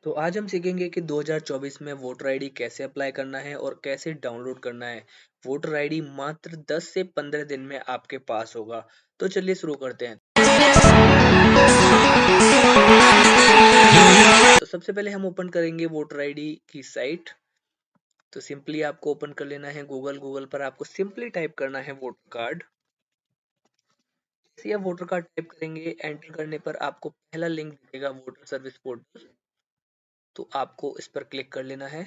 तो आज हम सीखेंगे कि 2024 में वोटर आईडी कैसे अप्लाई करना है और कैसे डाउनलोड करना है। वोटर आईडी मात्र 10 से 15 दिन में आपके पास होगा। तो चलिए शुरू करते हैं। तो सबसे पहले हम ओपन करेंगे वोटर आईडी की साइट। तो सिंपली आपको ओपन कर लेना है गूगल पर आपको सिंपली टाइप करना है वोटर कार्ड। जैसे आप वोटर कार्ड टाइप करेंगे, एंटर करने पर आपको पहला लिंक दिखेगा वोटर सर्विस पोर्टल। तो आपको इस पर क्लिक कर लेना है।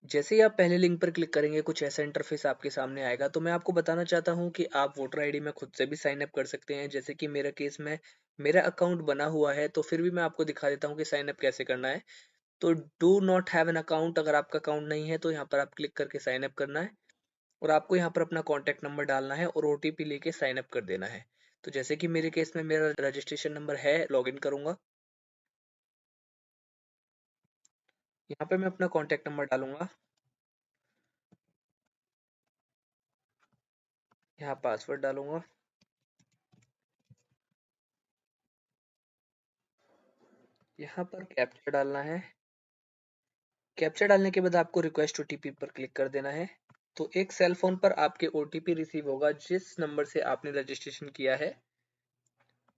जैसे ही आप पहले लिंक पर क्लिक करेंगे कुछ ऐसा इंटरफेस आपके सामने आएगा। तो मैं आपको बताना चाहता हूं कि आप वोटर आईडी में खुद से भी साइन अप कर सकते हैं। जैसे कि मेरा केस में मेरा अकाउंट बना हुआ है, तो फिर भी मैं आपको दिखा देता हूं कि साइन अप कैसे करना है। तो do not have an account, अगर आपका अकाउंट नहीं है तो यहाँ पर आप क्लिक करके साइन अप करना है और आपको यहाँ पर अपना कॉन्टैक्ट नंबर डालना है और ओटीपी लेके साइन अप कर देना है। तो जैसे कि मेरे केस में मेरा रजिस्ट्रेशन नंबर है, लॉग इन करूंगा। यहाँ पे मैं अपना कॉन्टैक्ट नंबर डालूंगा, यहाँ पासवर्ड डालूंगा, यहाँ पर कैप्चा डालना है। कैप्चा डालने के बाद आपको रिक्वेस्ट ओटीपी पर क्लिक कर देना है। तो एक सेल फोन पर आपके ओटीपी रिसीव होगा जिस नंबर से आपने रजिस्ट्रेशन किया है।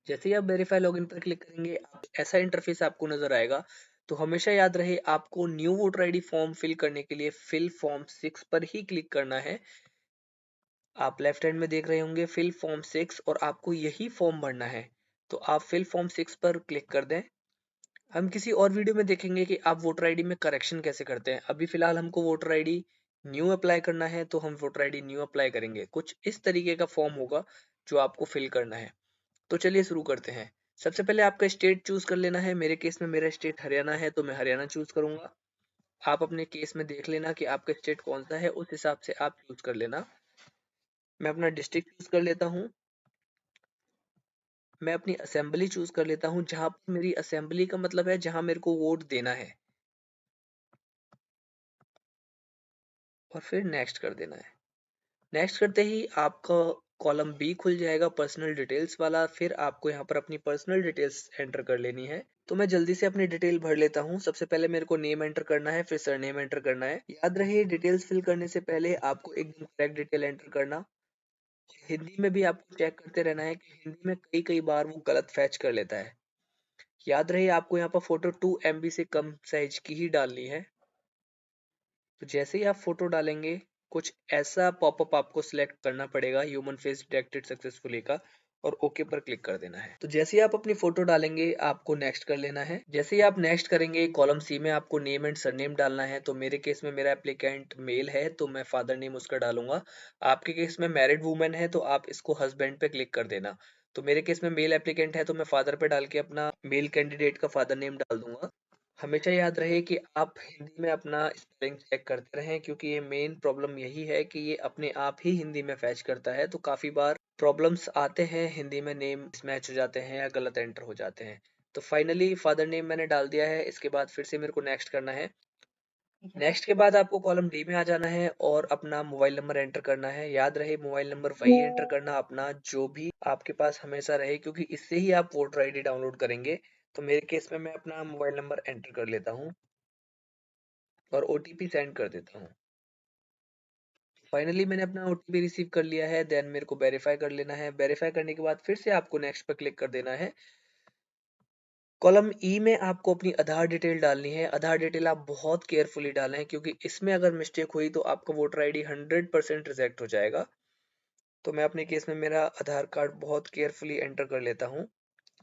जैसे ही आप वेरीफाई लॉगिन पर क्लिक करेंगे ऐसा इंटरफेस आपको नजर आएगा। तो हमेशा याद रहे आपको new voter ID form fill करने के लिए फिल फॉर्म 6 पर ही क्लिक करना है। आप लेफ्ट हैंड में देख रहे होंगे फिल फॉर्म 6 और आपको यही फॉर्म भरना है। तो आप फिल फॉर्म 6 पर क्लिक कर दें। हम किसी और वीडियो में देखेंगे कि आप वोटर आईडी में करेक्शन कैसे करते हैं। अभी फिलहाल हमको वोटर आईडी न्यू अप्लाई करना है, तो हम वोटर आईडी न्यू अप्लाई करेंगे। कुछ इस तरीके का फॉर्म होगा जो आपको फिल करना है। तो चलिए शुरू करते हैं। सबसे पहले आपका स्टेट चूज कर लेना है। मेरे केस में मेरा स्टेट हरियाणा है, तो मैं हरियाणा चूज करूंगा। आप अपने केस में देख लेना कि आपका स्टेट कौन सा है, उस हिसाब से आप चूज कर लेना। मैं अपना डिस्ट्रिक्ट चूज कर लेता हूँ। मैं अपनी असेंबली चूज कर लेता हूँ, जहां पर मेरी असेंबली का मतलब है जहां मेरे को वोट देना है, और फिर नेक्स्ट कर देना है। नेक्स्ट करते ही आपका कॉलम बी खुल जाएगा पर्सनल डिटेल्स वाला। फिर आपको यहाँ पर अपनी पर्सनल डिटेल्स एंटर कर लेनी है। तो मैं जल्दी से अपनी डिटेल भर लेता हूँ। सबसे पहले मेरे को नेम एंटर करना है, फिर सरनेम एंटर करना है। याद रहे डिटेल्स फिल करने से पहले आपको एकदम करेक्ट डिटेल एंटर करना। हिंदी में भी आपको चेक करते रहना है कि हिंदी में कई कई बार वो गलत फैच कर लेता है। याद रहे आपको यहाँ पर फोटो 2 MB से कम साइज की ही डालनी है। तो जैसे ही आप फोटो डालेंगे कुछ ऐसा पॉपअप आपको सिलेक्ट करना पड़ेगा, ह्यूमन फेस डिटेक्टेड सक्सेसफुली का, और ओके पर क्लिक कर देना है। तो जैसे ही आप अपनी फोटो डालेंगे आपको नेक्स्ट कर लेना है। जैसे ही आप नेक्स्ट करेंगे कॉलम सी में आपको नेम एंड सरनेम डालना है। तो मेरे केस में मेरा एप्लीकेंट मेल है, तो मैं फादर नेम उसका डालूंगा। आपके केस में मैरिड वुमेन है, तो आप इसको हस्बैंड पे क्लिक कर देना। तो मेरे केस में मेल एप्लीकेंट है, तो मैं फादर पे डाल के अपना मेल कैंडिडेट का फादर नेम डाल दूंगा। हमेशा याद रहे कि आप हिंदी में अपना स्पेलिंग चेक करते रहें, क्योंकि ये मेन प्रॉब्लम यही है कि ये अपने आप ही हिंदी में फैच करता है। तो काफी बार प्रॉब्लम्स आते हैं, हिंदी में नेम मैच हो जाते हैं या गलत एंटर हो जाते हैं। तो फाइनली फादर नेम मैंने डाल दिया है। इसके बाद फिर से मेरे को नेक्स्ट करना है। नेक्स्ट के बाद आपको कॉलम डी में आ जाना है और अपना मोबाइल नंबर एंटर करना है। याद रहे मोबाइल नंबर वही एंटर करना अपना जो भी आपके पास हमेशा रहे, क्योंकि इससे ही आप वोटर आईडी डाउनलोड करेंगे। तो मेरे केस में मैं अपना मोबाइल नंबर एंटर कर लेता हूँ और ओटीपी सेंड कर देता हूँ। फाइनली मैंने अपना ओटीपी रिसीव कर लिया है। देन मेरे को वेरीफाई कर लेना है। वेरीफाई करने के बाद फिर से आपको नेक्स्ट पर क्लिक कर देना है। कॉलम ई में आपको अपनी आधार डिटेल डालनी है। आधार डिटेल आप बहुत केयरफुली डालें, क्योंकि इसमें अगर मिस्टेक हुई तो आपका वोटर आईडी 100% रिजेक्ट हो जाएगा। तो मैं अपने केस में मेरा आधार कार्ड बहुत केयरफुली एंटर कर लेता हूँ।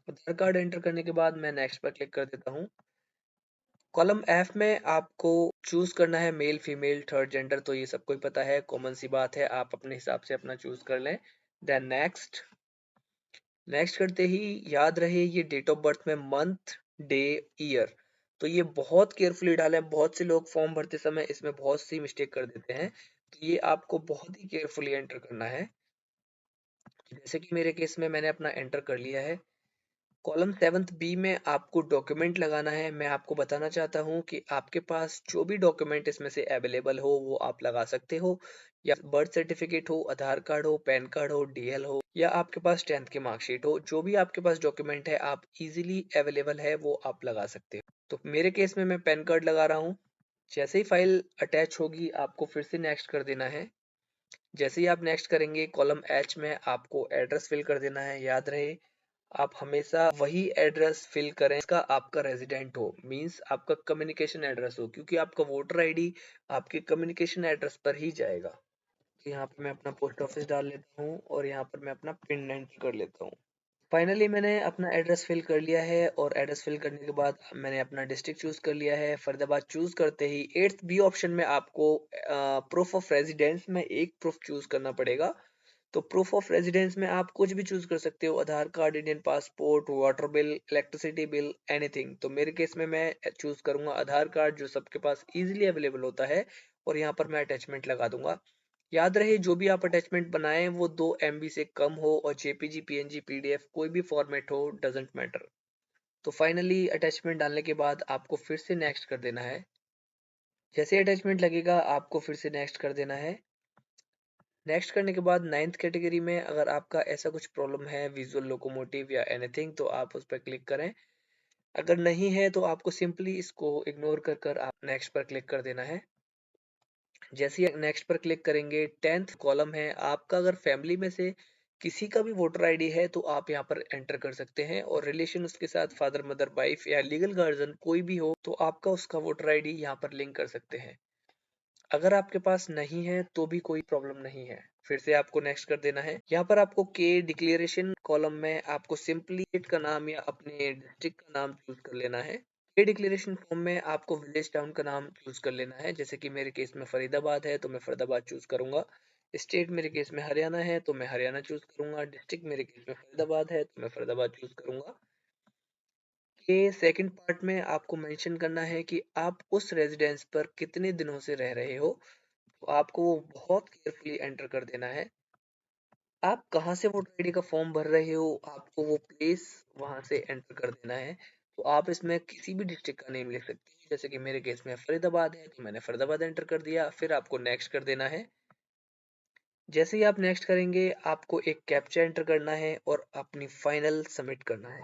आधार कार्ड एंटर करने के बाद मैं नेक्स्ट पर क्लिक कर देता हूँ। कॉलम एफ में आपको चूज करना है मेल फीमेल थर्ड जेंडर। तो ये सबको ही पता है, कॉमन सी बात है, आप अपने हिसाब से अपना चूज कर लें। Then next. नेक्स्ट करते ही याद रहे ये डेट ऑफ बर्थ में मंथ डे ईयर, तो ये बहुत केयरफुली डालें। बहुत से लोग फॉर्म भरते समय इसमें बहुत सी मिस्टेक कर देते हैं, तो ये आपको बहुत ही केयरफुली एंटर करना है। जैसे कि मेरे केस में मैंने अपना एंटर कर लिया है। कॉलम 7th बी में आपको डॉक्यूमेंट लगाना है। मैं आपको बताना चाहता हूँ कि आपके पास जो भी डॉक्यूमेंट इसमें से अवेलेबल हो वो आप लगा सकते हो। या बर्थ सर्टिफिकेट हो, आधार कार्ड हो, पैन कार्ड हो, डीएल हो, या आपके पास 10th की मार्कशीट हो, जो भी आपके पास डॉक्यूमेंट है आप इजीली अवेलेबल है वो आप लगा सकते हो। तो मेरे केस में मैं पैन कार्ड लगा रहा हूँ। जैसे ही फाइल अटैच होगी आपको फिर से नेक्स्ट कर देना है। जैसे ही आप नेक्स्ट करेंगे कॉलम एच में आपको एड्रेस फिल कर देना है। याद रहे आप हमेशा वही एड्रेस फिल करें इसका आपका रेजिडेंट हो, मींस आपका कम्युनिकेशन एड्रेस हो, क्योंकि आपका वोटर आईडी आपके कम्युनिकेशन एड्रेस पर ही जाएगा। तो यहाँ पे मैं अपना पोस्ट ऑफिस डाल लेता हूँ और यहाँ पर मैं अपना पिन एंटर कर लेता हूँ। फाइनली मैंने अपना एड्रेस फिल कर लिया है और एड्रेस फिल करने के बाद मैंने अपना डिस्ट्रिक्ट चूज कर लिया है। फरीदाबाद चूज करते ही 8th बी ऑप्शन में आपको प्रूफ ऑफ रेजिडेंस में एक प्रूफ चूज करना पड़ेगा। तो प्रूफ ऑफ रेजिडेंस में आप कुछ भी चूज कर सकते हो, Aadhaar card, Indian passport, water bill, electricity bill, anything. तो मेरे केस में मैं चूज करूंगा आधार कार्ड, जो सबके पास इजीली अवेलेबल होता है, और यहाँ पर मैं अटैचमेंट लगा दूंगा। याद रहे जो भी आप अटैचमेंट बनाएं वो 2 MB से कम हो, और जेपीजी, पीएनजी, पीडीएफ कोई भी फॉर्मेट हो, डजेंट मैटर। तो फाइनली अटैचमेंट डालने के बाद आपको फिर से नेक्स्ट कर देना है। जैसे अटैचमेंट लगेगा आपको फिर से नेक्स्ट कर देना है। नेक्स्ट करने के बाद 9th कैटेगरी में अगर आपका ऐसा कुछ प्रॉब्लम है, विजुअल, लोकोमोटिव या एनीथिंग, तो आप उस पर क्लिक करें। अगर नहीं है तो आपको सिंपली इसको इग्नोर कर आप नेक्स्ट पर क्लिक कर देना है। जैसे ही नेक्स्ट पर क्लिक करेंगे 10th कॉलम है, आपका अगर फैमिली में से किसी का भी वोटर आईडी है तो आप यहाँ पर एंटर कर सकते हैं, और रिलेशन उसके साथ फादर, मदर, वाइफ या लीगल गार्जियन कोई भी हो तो आपका उसका वोटर आईडी यहाँ पर लिंक कर सकते हैं। अगर आपके पास नहीं है तो भी कोई प्रॉब्लम नहीं है, फिर से आपको नेक्स्ट कर देना है। यहाँ पर आपको के डिक्लेरेशन कॉलम में आपको सिंपली स्टेट का नाम या अपने डिस्ट्रिक्ट का नाम चूज कर लेना है। के डिक्लेरेशन फॉर्म में आपको विलेज टाउन का नाम चूज कर लेना है। जैसे कि मेरे केस में फरीदाबाद है तो मैं फरीदाबाद चूज करूंगा। स्टेट मेरे केस में हरियाणा है तो मैं हरियाणा चूज करूंगा। डिस्ट्रिक्ट मेरे केस में फरीदाबाद है तो मैं फरीदाबाद चूज करूंगा। के सेकंड पार्ट में आपको मेंशन करना है कि आप उस रेजिडेंस पर कितने दिनों से रह रहे हो, तो आपको वो बहुत केयरफुली एंटर कर देना है। आप कहाँ से वोटर आईडी का फॉर्म भर रहे हो आपको वो प्लेस वहां से एंटर कर देना है। तो आप इसमें किसी भी डिस्ट्रिक्ट का नेम लिख सकते हैं। जैसे कि मेरे केस में फरीदाबाद है तो मैंने फरीदाबाद एंटर कर दिया। फिर आपको नेक्स्ट कर देना है। जैसे ही आप नेक्स्ट करेंगे आपको एक कैप्चा एंटर करना है और अपनी फाइनल सबमिट करना है।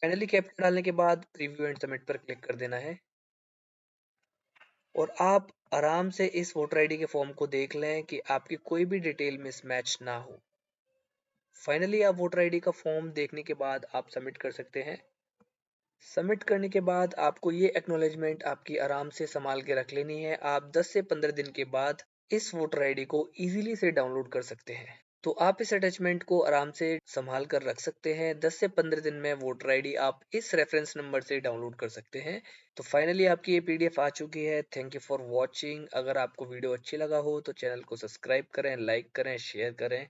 फाइनली कैप्चा डालने के बाद प्रीव्यू एंड सबमिट पर क्लिक कर देना है, और आप आराम से इस वोटर आईडी के फॉर्म को देख लें कि आपकी कोई भी डिटेल मिसमैच ना हो। फाइनली आप वोटर आईडी का फॉर्म देखने के बाद आप सबमिट कर सकते हैं। सबमिट करने के बाद आपको ये एक्नॉलेजमेंट आपकी आराम से संभाल के रख लेनी है। आप 10 से 15 दिन के बाद इस वोटर आईडी को इजीली से डाउनलोड कर सकते हैं। तो आप इस अटैचमेंट को आराम से संभाल कर रख सकते हैं। 10 से 15 दिन में वोटर आईडी आप इस रेफरेंस नंबर से डाउनलोड कर सकते हैं। तो फाइनली आपकी ये पीडीएफ आ चुकी है। Thank you for watching. अगर आपको वीडियो अच्छी लगा हो तो चैनल को सब्सक्राइब करें, लाइक करें, शेयर करें।